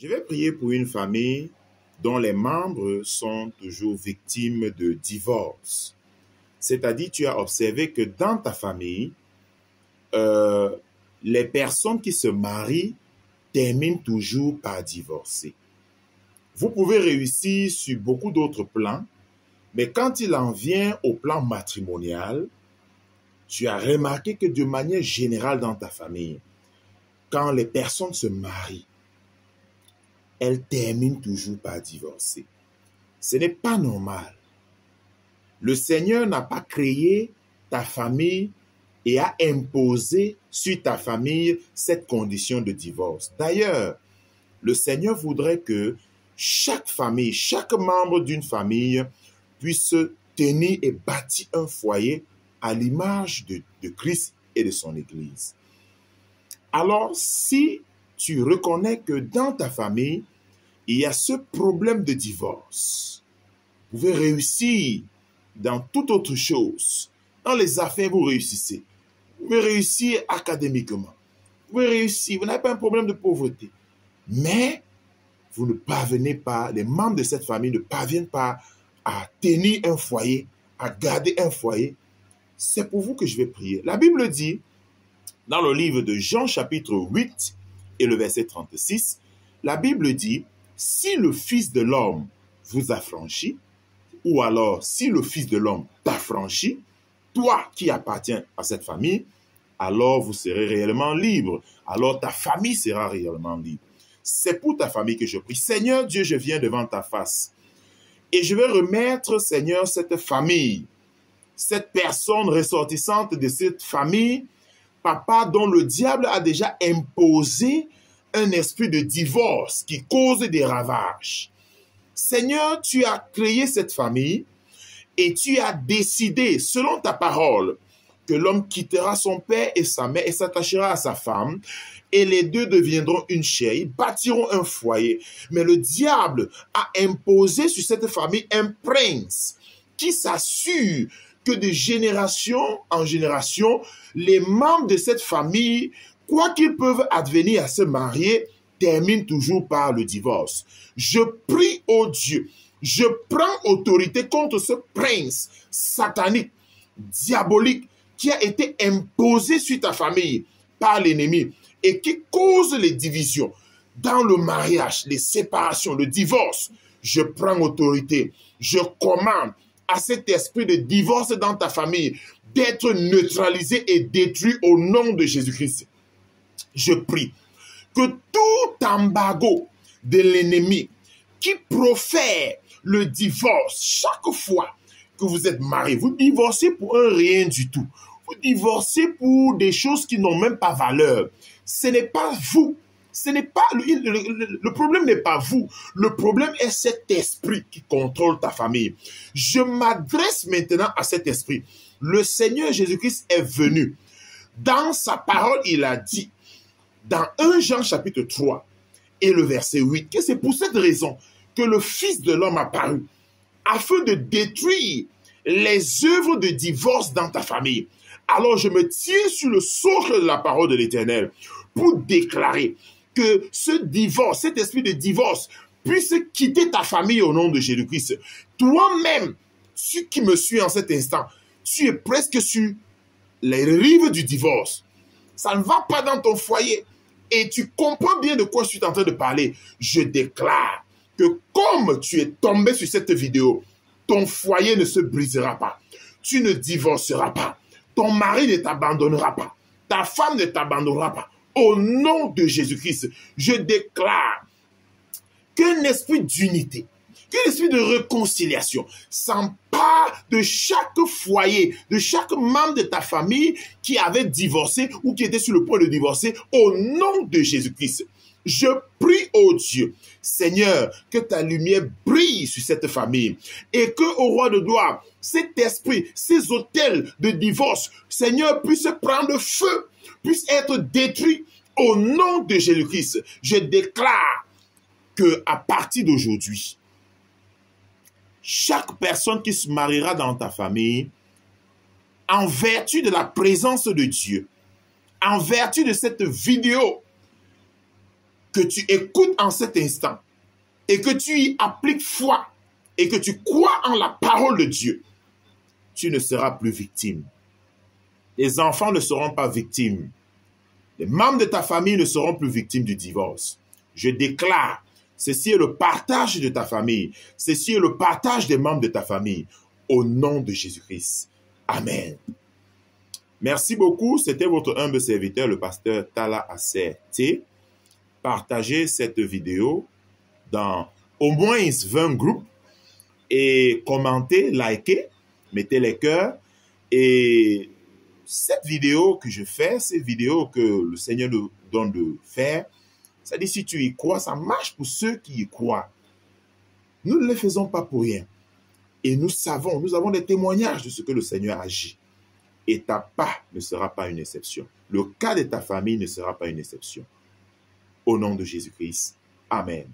Je vais prier pour une famille dont les membres sont toujours victimes de divorce. C'est-à-dire, tu as observé que dans ta famille, les personnes qui se marient terminent toujours par divorcer. Vous pouvez réussir sur beaucoup d'autres plans, mais quand il en vient au plan matrimonial, tu as remarqué que de manière générale dans ta famille, quand les personnes se marient, elles terminent toujours par divorcer. Ce n'est pas normal. Le Seigneur n'a pas créé ta famille et a imposé sur ta famille cette condition de divorce. D'ailleurs, le Seigneur voudrait que chaque famille, chaque membre d'une famille puisse tenir et bâtir un foyer à l'image de Christ et de son Église. Alors, si tu reconnais que dans ta famille, il y a ce problème de divorce, vous pouvez réussir dans toute autre chose. Dans les affaires, vous réussissez. Vous pouvez réussir académiquement. Vous pouvez réussir. Vous n'avez pas un problème de pauvreté. Mais vous ne parvenez pas, les membres de cette famille ne parviennent pas à tenir un foyer, à garder un foyer. C'est pour vous que je vais prier. La Bible dit, dans le livre de Jean chapitre 8 et le verset 36, la Bible dit, si le Fils de l'homme vous affranchit, ou alors si le Fils de l'homme t'affranchit, toi qui appartiens à cette famille, alors vous serez réellement libre. Alors ta famille sera réellement libre. C'est pour ta famille que je prie. Seigneur Dieu, je viens devant ta face. Et je vais remettre, Seigneur, cette famille, cette personne ressortissante de cette famille, papa, dont le diable a déjà imposé un esprit de divorce qui cause des ravages. Seigneur, tu as créé cette famille et tu as décidé, selon ta parole, que l'homme quittera son père et sa mère et s'attachera à sa femme, et les deux deviendront une chair, ils bâtiront un foyer. Mais le diable a imposé sur cette famille un prince qui s'assure que de génération en génération, les membres de cette famille, quoi qu'ils peuvent advenir à se marier, terminent toujours par le divorce. Je prie au Dieu, je prends autorité contre ce prince satanique, diabolique, qui a été imposé sur ta famille par l'ennemi et qui cause les divisions dans le mariage, les séparations, le divorce. Je prends autorité, je commande à cet esprit de divorce dans ta famille d'être neutralisé et détruit au nom de Jésus-Christ. Je prie que tout embargo de l'ennemi qui profère le divorce chaque fois que vous êtes marié, vous divorcez pour un rien du tout. Vous divorcez pour des choses qui n'ont même pas valeur. Ce n'est pas vous. Ce n'est pas le problème n'est pas vous. Le problème est cet esprit qui contrôle ta famille. Je m'adresse maintenant à cet esprit. Le Seigneur Jésus-Christ est venu. Dans sa parole, il a dit, dans 1 Jean chapitre 3 et le verset 8, que c'est pour cette raison que le Fils de l'homme a paru, afin de détruire les œuvres de divorce dans ta famille. Alors je me tiens sur le socle de la parole de l'Éternel pour déclarer que ce divorce, cet esprit de divorce, puisse quitter ta famille au nom de Jésus-Christ. Toi-même, tu qui me suis en cet instant, tu es presque sur les rives du divorce. Ça ne va pas dans ton foyer et tu comprends bien de quoi je suis en train de parler. Je déclare que comme tu es tombé sur cette vidéo, ton foyer ne se brisera pas. Tu ne divorceras pas. Ton mari ne t'abandonnera pas. Ta femme ne t'abandonnera pas. Au nom de Jésus-Christ, je déclare qu'un esprit d'unité, qu'un esprit de réconciliation s'empare de chaque foyer, de chaque membre de ta famille qui avait divorcé ou qui était sur le point de divorcer, au nom de Jésus-Christ. Je prie au Dieu, Seigneur, que ta lumière brille sur cette famille et que, au roi de gloire, cet esprit, ces autels de divorce, Seigneur, puissent prendre feu, puissent être détruits au nom de Jésus-Christ. Je déclare que à partir d'aujourd'hui, chaque personne qui se mariera dans ta famille, en vertu de la présence de Dieu, en vertu de cette vidéo, que tu écoutes en cet instant et que tu y appliques foi et que tu crois en la parole de Dieu, tu ne seras plus victime. Les enfants ne seront pas victimes. Les membres de ta famille ne seront plus victimes du divorce. Je déclare, ceci est le partage de ta famille. Ceci est le partage des membres de ta famille. Au nom de Jésus-Christ. Amen. Merci beaucoup. C'était votre humble serviteur, le pasteur Tala Asser T. Partagez cette vidéo dans au moins 20 groupes et commentez, likez, mettez les cœurs. Et cette vidéo que je fais, cette vidéo que le Seigneur nous donne de faire, ça dit si tu y crois, ça marche pour ceux qui y croient. Nous ne le faisons pas pour rien. Et nous avons des témoignages de ce que le Seigneur agit. Et ta part ne sera pas une exception. Le cas de ta famille ne sera pas une exception. Au nom de Jésus-Christ. Amen.